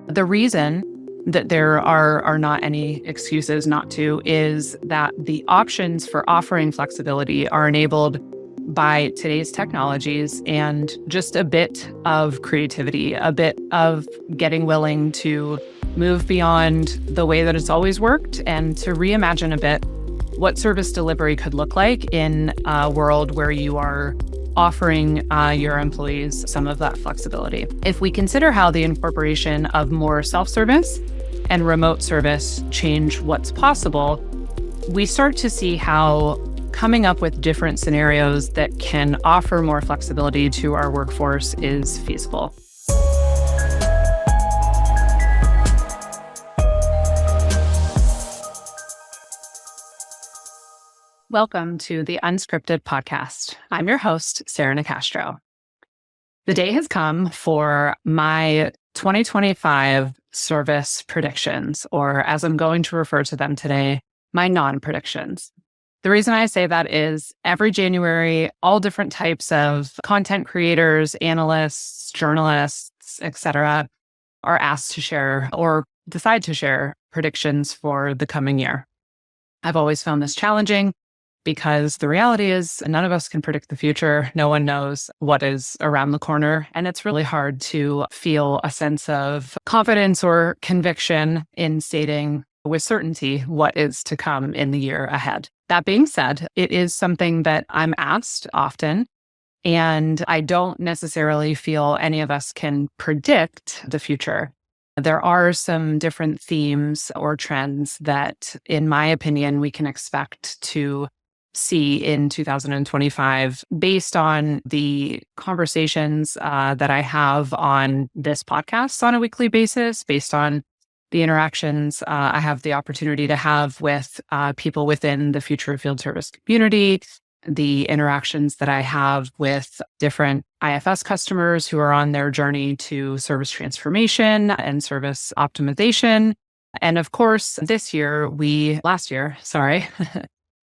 The reason that there are not any excuses not to is that the options for offering flexibility are enabled by today's technologies and just a bit of creativity, a bit of getting willing to move beyond the way that it's always worked and to reimagine a bit what service delivery could look like in a world where you are offering your employees some of that flexibility. If we consider how the incorporation of more self-service and remote service change what's possible, we start to see how coming up with different scenarios that can offer more flexibility to our workforce is feasible. Welcome to the Unscripted Podcast. I'm your host, Sarah Nicastro. The day has come for my 2025 service predictions, or as I'm going to refer to them today, my non-predictions. The reason I say that is every January, all different types of content creators, analysts, journalists, etc., are asked to share or decide to share predictions for the coming year. I've always found this challenging because the reality is none of us can predict the future. No one knows what is around the corner. And it's really hard to feel a sense of confidence or conviction in stating with certainty what is to come in the year ahead. That being said, it is something that I'm asked often, and I don't necessarily feel any of us can predict the future. There are some different themes or trends that, in my opinion, we can expect to see in 2025 based on the conversations that I have on this podcast on a weekly basis, based on the interactions I have the opportunity to have with people within the future of field service community, the interactions that I have with different IFS customers who are on their journey to service transformation and service optimization. And of course, last year,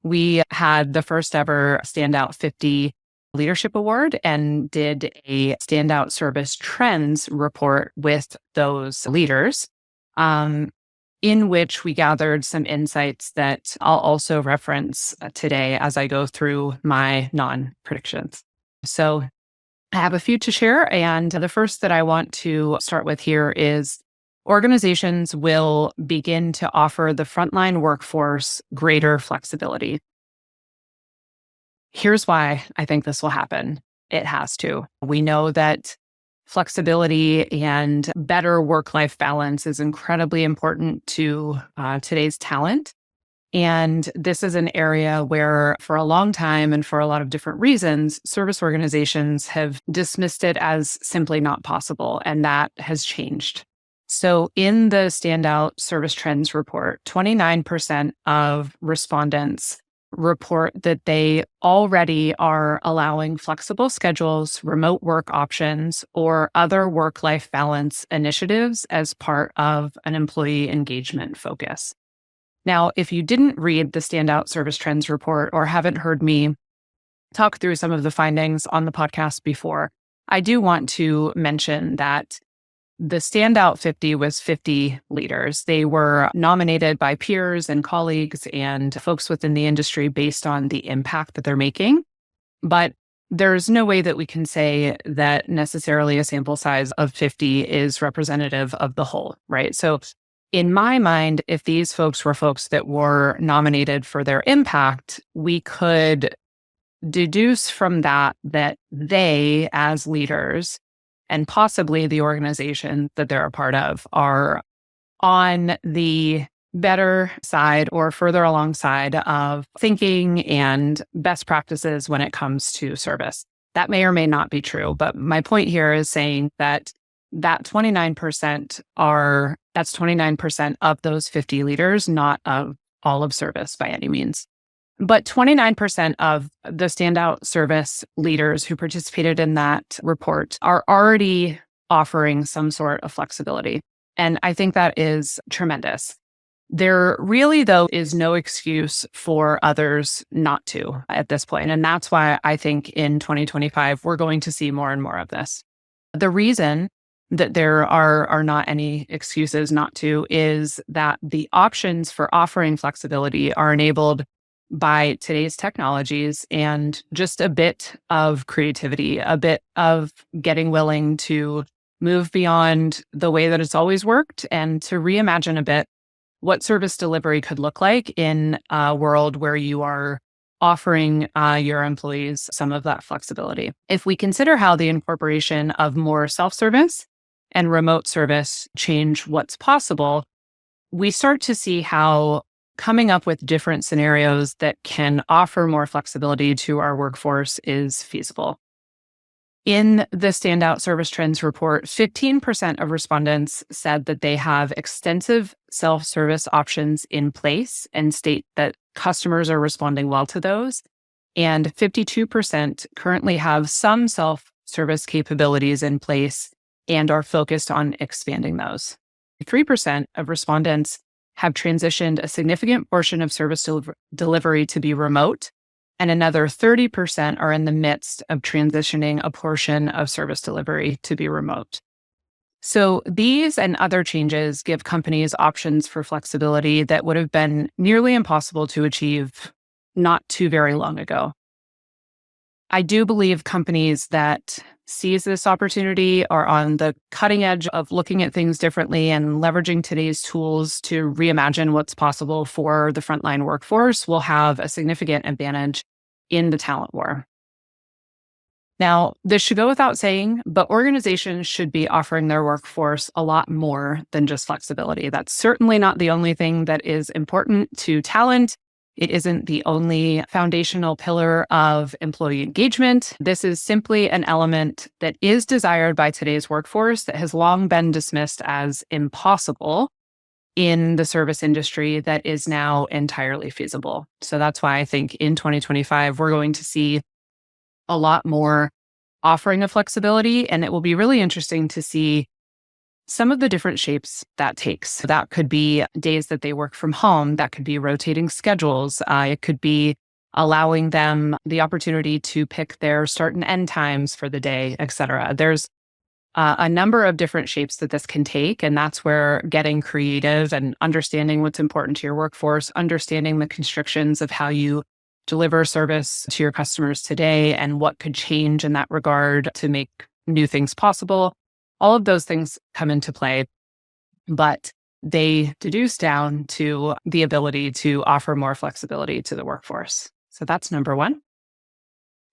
we had the first ever Standout 50 Leadership Award and did a Standout Service Trends report with those leaders, in which we gathered some insights that I'll also reference today as I go through my non-predictions. So I have a few to share, and the first that I want to start with here is organizations will begin to offer the frontline workforce greater flexibility. Here's why I think this will happen. It has to. We know that flexibility and better work-life balance is incredibly important to today's talent. And this is an area where, for a long time and for a lot of different reasons, service organizations have dismissed it as simply not possible, and that has changed. So in the Standout Service Trends report, 29% of respondents report that they already are allowing flexible schedules, remote work options, or other work-life balance initiatives as part of an employee engagement focus. Now, if you didn't read the Standout Service Trends report or haven't heard me talk through some of the findings on the podcast before, I do want to mention that the Standout 50 was 50 leaders. They were nominated by peers and colleagues and folks within the industry based on the impact that they're making. But there's no way that we can say that necessarily a sample size of 50 is representative of the whole, right? So in my mind, if these folks were folks that were nominated for their impact, we could deduce from that they, as leaders, and possibly the organization that they're a part of, are on the better side or further alongside of thinking and best practices when it comes to service. That may or may not be true, but my point here is saying that 29% that's 29% of those 50 leaders, not of all of service by any means. But 29% of the Standout Service leaders who participated in that report are already offering some sort of flexibility. And I think that is tremendous. There really, though, is no excuse for others not to at this point. And that's why I think in 2025, we're going to see more and more of this. The reason that there are not any excuses not to is that the options for offering flexibility are enabled by today's technologies and just a bit of creativity, a bit of getting willing to move beyond the way that it's always worked and to reimagine a bit what service delivery could look like in a world where you are offering your employees some of that flexibility. If we consider how the incorporation of more self-service and remote service change what's possible, we start to see how coming up with different scenarios that can offer more flexibility to our workforce is feasible. In the Standout Service Trends report, 15% of respondents said that they have extensive self-service options in place and state that customers are responding well to those. And 52% currently have some self-service capabilities in place and are focused on expanding those. 3% of respondents have transitioned a significant portion of service delivery to be remote, and another 30% are in the midst of transitioning a portion of service delivery to be remote. So these and other changes give companies options for flexibility that would have been nearly impossible to achieve not too very long ago. I do believe companies that seize this opportunity are on the cutting edge of looking at things differently and leveraging today's tools to reimagine what's possible for the frontline workforce will have a significant advantage in the talent war. Now, this should go without saying, but organizations should be offering their workforce a lot more than just flexibility. That's certainly not the only thing that is important to talent. It isn't the only foundational pillar of employee engagement. This is simply an element that is desired by today's workforce that has long been dismissed as impossible in the service industry that is now entirely feasible. So that's why I think in 2025, we're going to see a lot more offering of flexibility, and it will be really interesting to see some of the different shapes that takes. That could be days that they work from home. That could be rotating schedules. It could be allowing them the opportunity to pick their start and end times for the day, et cetera. There's a number of different shapes that this can take. And that's where getting creative and understanding what's important to your workforce, understanding the constrictions of how you deliver service to your customers today and what could change in that regard to make new things possible. All of those things come into play, but they deduce down to the ability to offer more flexibility to the workforce. So that's number one.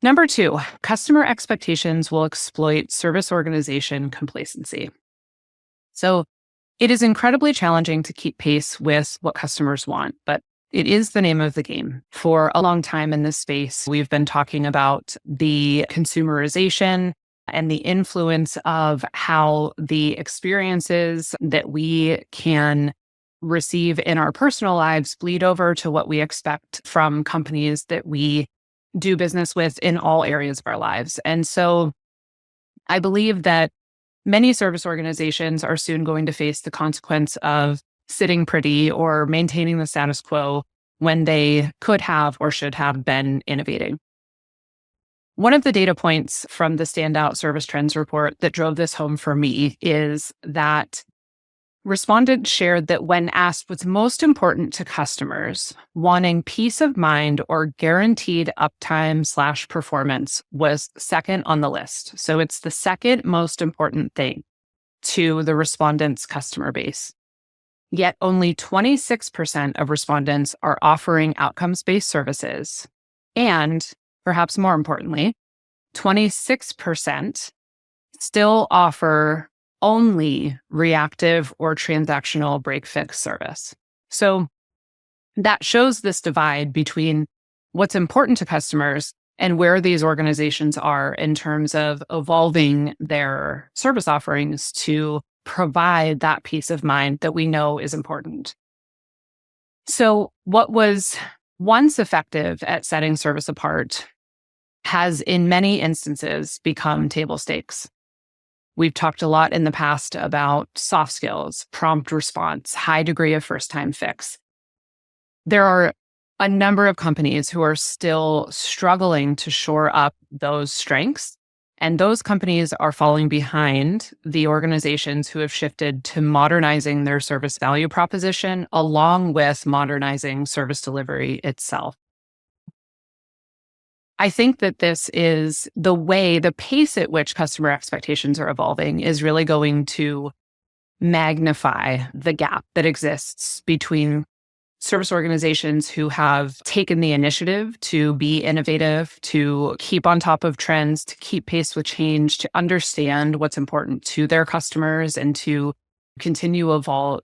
Number two, customer expectations will exploit service organization complacency. So it is incredibly challenging to keep pace with what customers want, but it is the name of the game. For a long time in this space, we've been talking about the consumerization and the influence of how the experiences that we can receive in our personal lives bleed over to what we expect from companies that we do business with in all areas of our lives. And so I believe that many service organizations are soon going to face the consequence of sitting pretty or maintaining the status quo when they could have or should have been innovating. One of the data points from the Standout Service Trends report that drove this home for me is that respondents shared that when asked what's most important to customers, wanting peace of mind or guaranteed uptime / performance was second on the list. So it's the second most important thing to the respondents' customer base. Yet only 26% of respondents are offering outcomes-based services. And perhaps more importantly, 26% still offer only reactive or transactional break-fix service. So that shows this divide between what's important to customers and where these organizations are in terms of evolving their service offerings to provide that peace of mind that we know is important. So what was once effective at setting service apart has in many instances become table stakes. We've talked a lot in the past about soft skills, prompt response, high degree of first-time fix. There are a number of companies who are still struggling to shore up those strengths And those companies are falling behind the organizations who have shifted to modernizing their service value proposition along with modernizing service delivery itself. I think that this is the pace at which customer expectations are evolving is really going to magnify the gap that exists between service organizations who have taken the initiative to be innovative, to keep on top of trends, to keep pace with change, to understand what's important to their customers, and to continue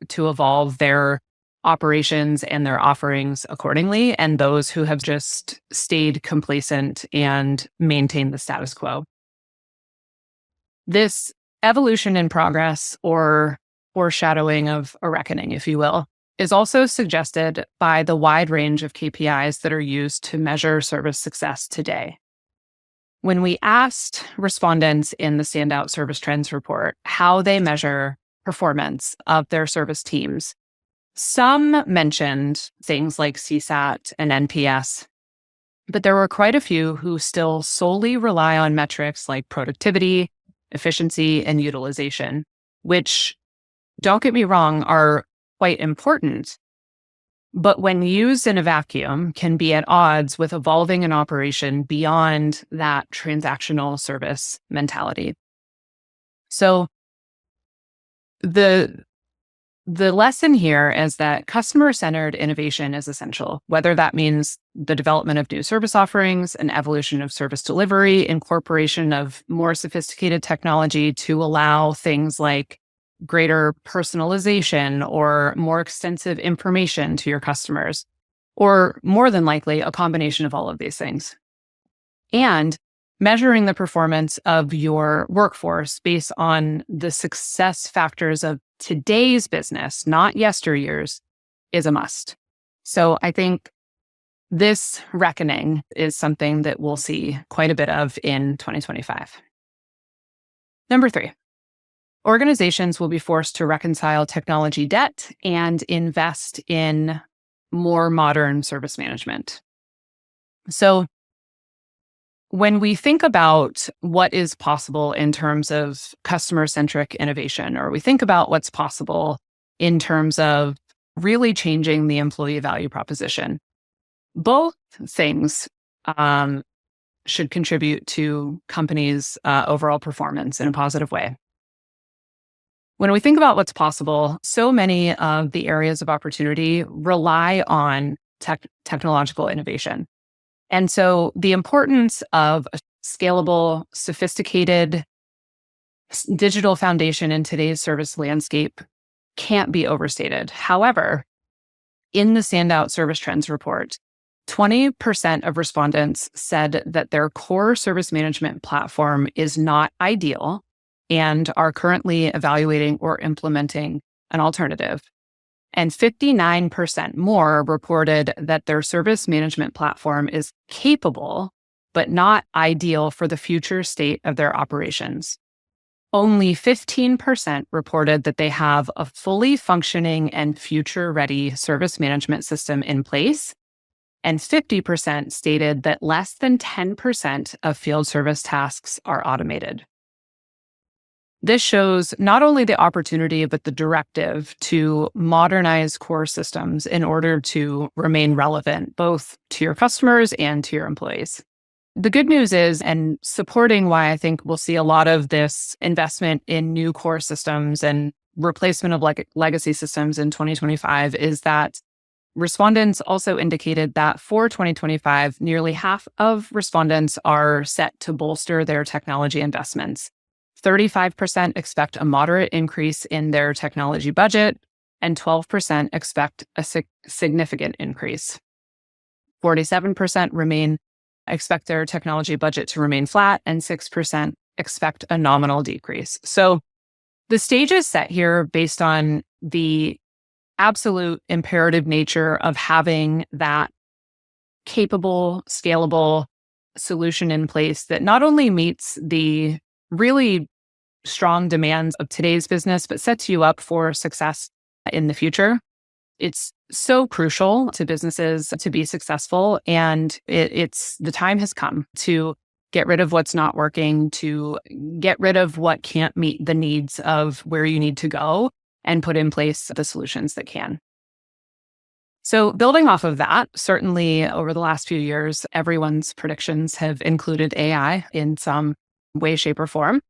to evolve their operations and their offerings accordingly, and those who have just stayed complacent and maintained the status quo. This evolution in progress, or foreshadowing of a reckoning, if you will, is also suggested by the wide range of KPIs that are used to measure service success today. When we asked respondents in the Standout Service Trends report how they measure performance of their service teams, some mentioned things like CSAT and NPS, but there were quite a few who still solely rely on metrics like productivity, efficiency, and utilization, which, don't get me wrong, are quite important, but when used in a vacuum can be at odds with evolving an operation beyond that transactional service mentality. So the lesson here is that customer-centered innovation is essential, whether that means the development of new service offerings, an evolution of service delivery, incorporation of more sophisticated technology to allow things like greater personalization or more extensive information to your customers, or more than likely a combination of all of these things. And measuring the performance of your workforce based on the success factors of today's business, not yesteryear's, is a must. So I think this reckoning is something that we'll see quite a bit of in 2025. Number 3. Organizations will be forced to reconcile technology debt and invest in more modern service management. So when we think about what is possible in terms of customer-centric innovation, or we think about what's possible in terms of really changing the employee value proposition, both things should contribute to companies' overall performance in a positive way. When we think about what's possible, so many of the areas of opportunity rely on technological innovation. And so the importance of a scalable, sophisticated digital foundation in today's service landscape can't be overstated. However, in the Standout Service Trends report, 20% of respondents said that their core service management platform is not ideal and are currently evaluating or implementing an alternative. And 59% more reported that their service management platform is capable, but not ideal for the future state of their operations. Only 15% reported that they have a fully functioning and future-ready service management system in place, and 50% stated that less than 10% of field service tasks are automated. This shows not only the opportunity, but the directive to modernize core systems in order to remain relevant, both to your customers and to your employees. The good news is, and supporting why I think we'll see a lot of this investment in new core systems and replacement of legacy systems in 2025, is that respondents also indicated that for 2025, nearly half of respondents are set to bolster their technology investments. 35% expect a moderate increase in their technology budget, and 12% expect a significant increase. 47% expect their technology budget to remain flat, and 6% expect a nominal decrease. So the stage is set here based on the absolute imperative nature of having that capable, scalable solution in place that not only meets the really strong demands of today's business, but sets you up for success in the future. It's so crucial to businesses to be successful, and the time has come to get rid of what's not working, to get rid of what can't meet the needs of where you need to go, and put in place the solutions that can. So building off of that, certainly over the last few years, everyone's predictions have included AI in some way, shape, or form.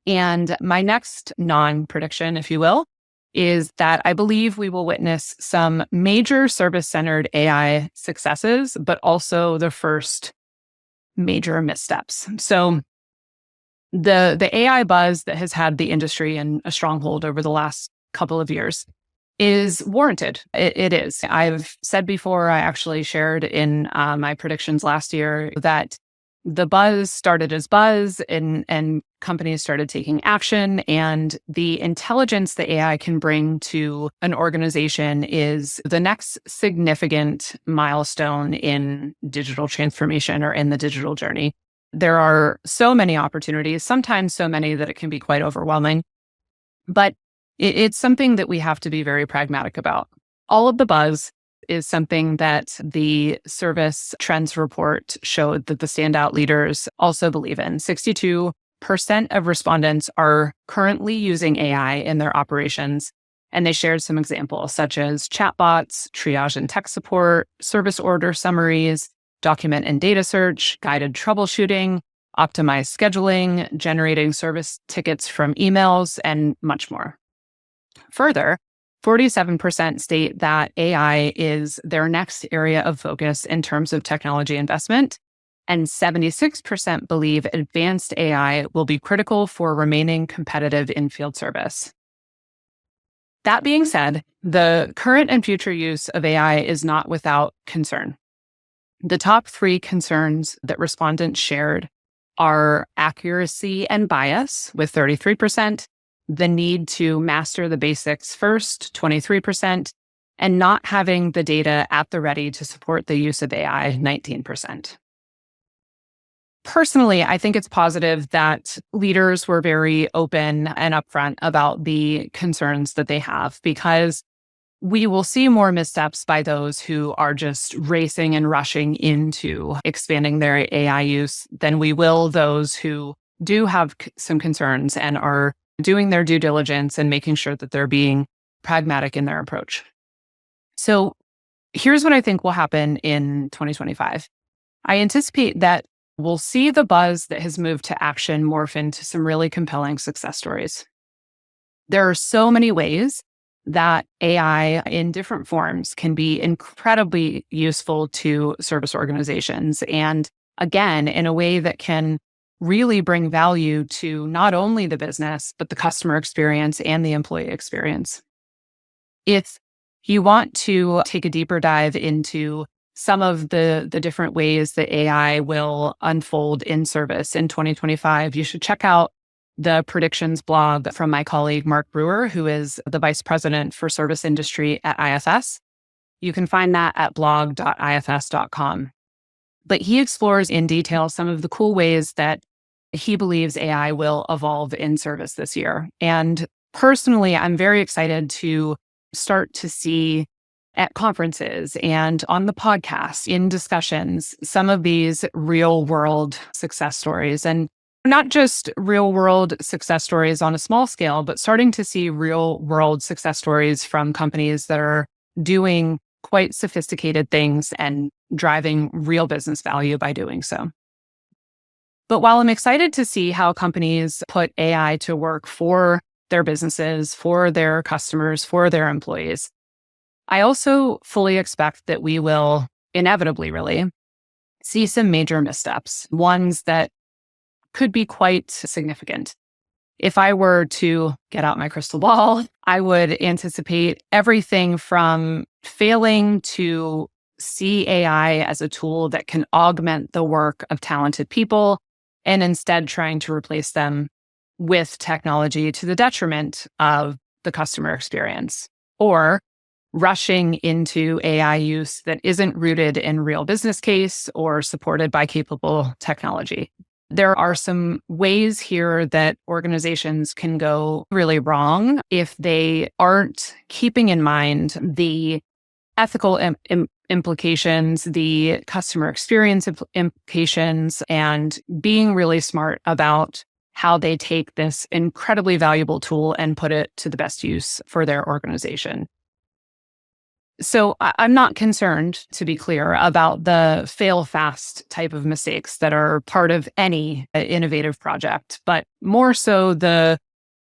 And my next non-prediction, if you will, is that I believe we will witness some major service-centered AI successes, but also the first major missteps. So the AI buzz that has had the industry in a stronghold over the last couple of years is warranted. It is. I've said before, I actually shared in my predictions last year that the buzz started as buzz and companies started taking action, and the intelligence that AI can bring to an organization is the next significant milestone in digital transformation or in the digital journey. There are so many opportunities, sometimes so many that it can be quite overwhelming, but it's something that we have to be very pragmatic about. All of the buzz is something that the Service Trends Report showed that the standout leaders also believe in. 62% of respondents are currently using AI in their operations, and they shared some examples such as chatbots, triage and tech support, service order summaries, document and data search, guided troubleshooting, optimized scheduling, generating service tickets from emails, and much more. Further, 47% state that AI is their next area of focus in terms of technology investment, and 76% believe advanced AI will be critical for remaining competitive in field service. That being said, the current and future use of AI is not without concern. The top 3 concerns that respondents shared are accuracy and bias, with 33%, the need to master the basics first, 23%, and not having the data at the ready to support the use of AI, 19%. Personally, I think it's positive that leaders were very open and upfront about the concerns that they have, because we will see more missteps by those who are just racing and rushing into expanding their AI use than we will those who do have some concerns and are doing their due diligence and making sure that they're being pragmatic in their approach. So here's what I think will happen in 2025. I anticipate that we'll see the buzz that has moved to action morph into some really compelling success stories. There are so many ways that AI in different forms can be incredibly useful to service organizations. And again, in a way that can really bring value to not only the business, but the customer experience and the employee experience. If you want to take a deeper dive into some of the different ways that AI will unfold in service in 2025, you should check out the predictions blog from my colleague, Mark Brewer, who is the Vice President for Service Industry at IFS. You can find that at blog.ifs.com. But he explores in detail some of the cool ways that he believes AI will evolve in service this year. And personally, I'm very excited to start to see at conferences and on the podcast, in discussions, some of these real world success stories. And not just real world success stories on a small scale, but starting to see real world success stories from companies that are doing quite sophisticated things and driving real business value by doing so. But while I'm excited to see how companies put AI to work for their businesses, for their customers, for their employees, I also fully expect that we will inevitably really see some major missteps, ones that could be quite significant. If I were to get out my crystal ball, I would anticipate everything from failing to see AI as a tool that can augment the work of talented people and instead trying to replace them with technology to the detriment of the customer experience, or rushing into AI use that isn't rooted in real business case or supported by capable technology. There are some ways here that organizations can go really wrong if they aren't keeping in mind the ethical implications, the customer experience implications, and being really smart about how they take this incredibly valuable tool and put it to the best use for their organization. So I'm not concerned, to be clear, about the fail fast type of mistakes that are part of any innovative project, but more so the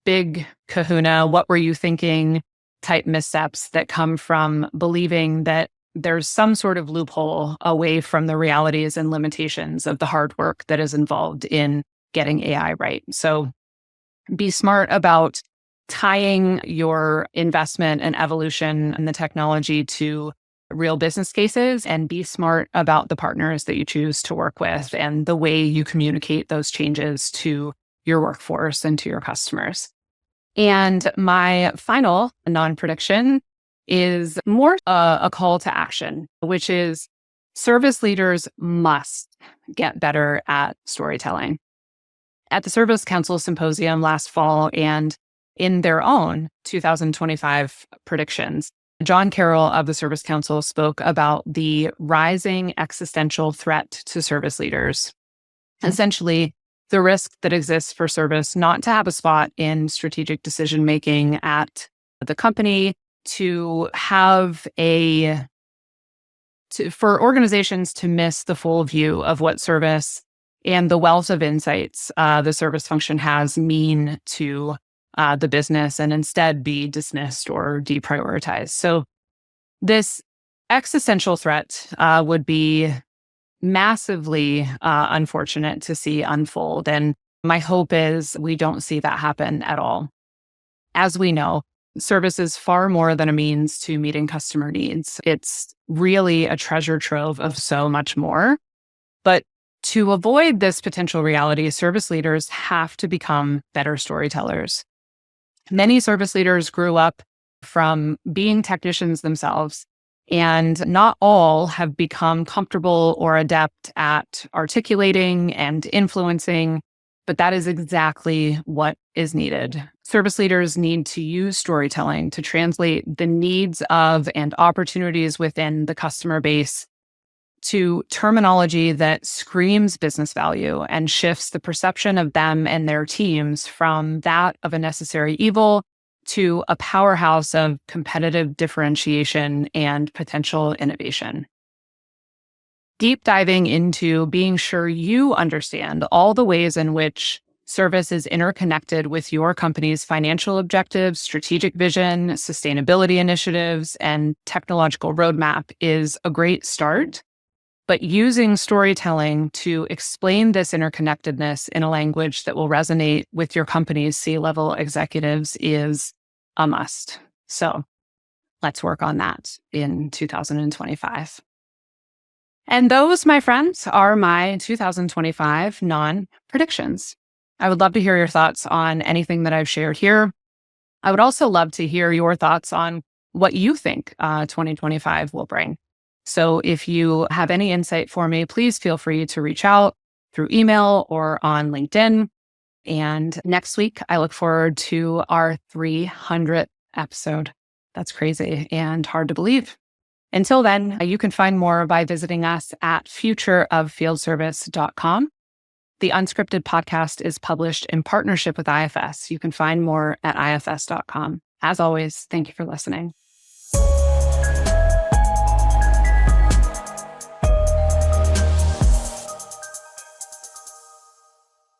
big kahuna, what were you thinking type missteps that come from believing that there's some sort of loophole away from the realities and limitations of the hard work that is involved in getting AI right. So be smart about tying your investment and evolution and the technology to real business cases, and be smart about the partners that you choose to work with and the way you communicate those changes to your workforce and to your customers. And my final non-prediction is more a call to action, which is service leaders must get better at storytelling. At the Service Council Symposium last fall and in their own 2025 predictions, John Carroll of the Service Council spoke about the rising existential threat to service leaders. Essentially, the risk that exists for service not to have a spot in strategic decision making at the company, for organizations to miss the full view of what service and the wealth of insights the service function has mean to the business, and instead be dismissed or deprioritized. So this existential threat would be massively unfortunate to see unfold. And my hope is we don't see that happen at all. As we know, service is far more than a means to meeting customer needs. It's really a treasure trove of so much more. But to avoid this potential reality, service leaders have to become better storytellers. Many service leaders grew up from being technicians themselves, and not all have become comfortable or adept at articulating and influencing, but that is exactly what is needed. Service leaders need to use storytelling to translate the needs of and opportunities within the customer base to terminology that screams business value and shifts the perception of them and their teams from that of a necessary evil to a powerhouse of competitive differentiation and potential innovation. Deep diving into being sure you understand all the ways in which service is interconnected with your company's financial objectives, strategic vision, sustainability initiatives, and technological roadmap is a great start. But using storytelling to explain this interconnectedness in a language that will resonate with your company's C-level executives is a must. So let's work on that in 2025. And those, my friends, are my 2025 non-predictions. I would love to hear your thoughts on anything that I've shared here. I would also love to hear your thoughts on what you think 2025 will bring. So if you have any insight for me, please feel free to reach out through email or on LinkedIn. And next week, I look forward to our 300th episode. That's crazy and hard to believe. Until then, you can find more by visiting us at futureoffieldservice.com. The Unscripted Podcast is published in partnership with IFS. You can find more at ifs.com. As always, thank you for listening.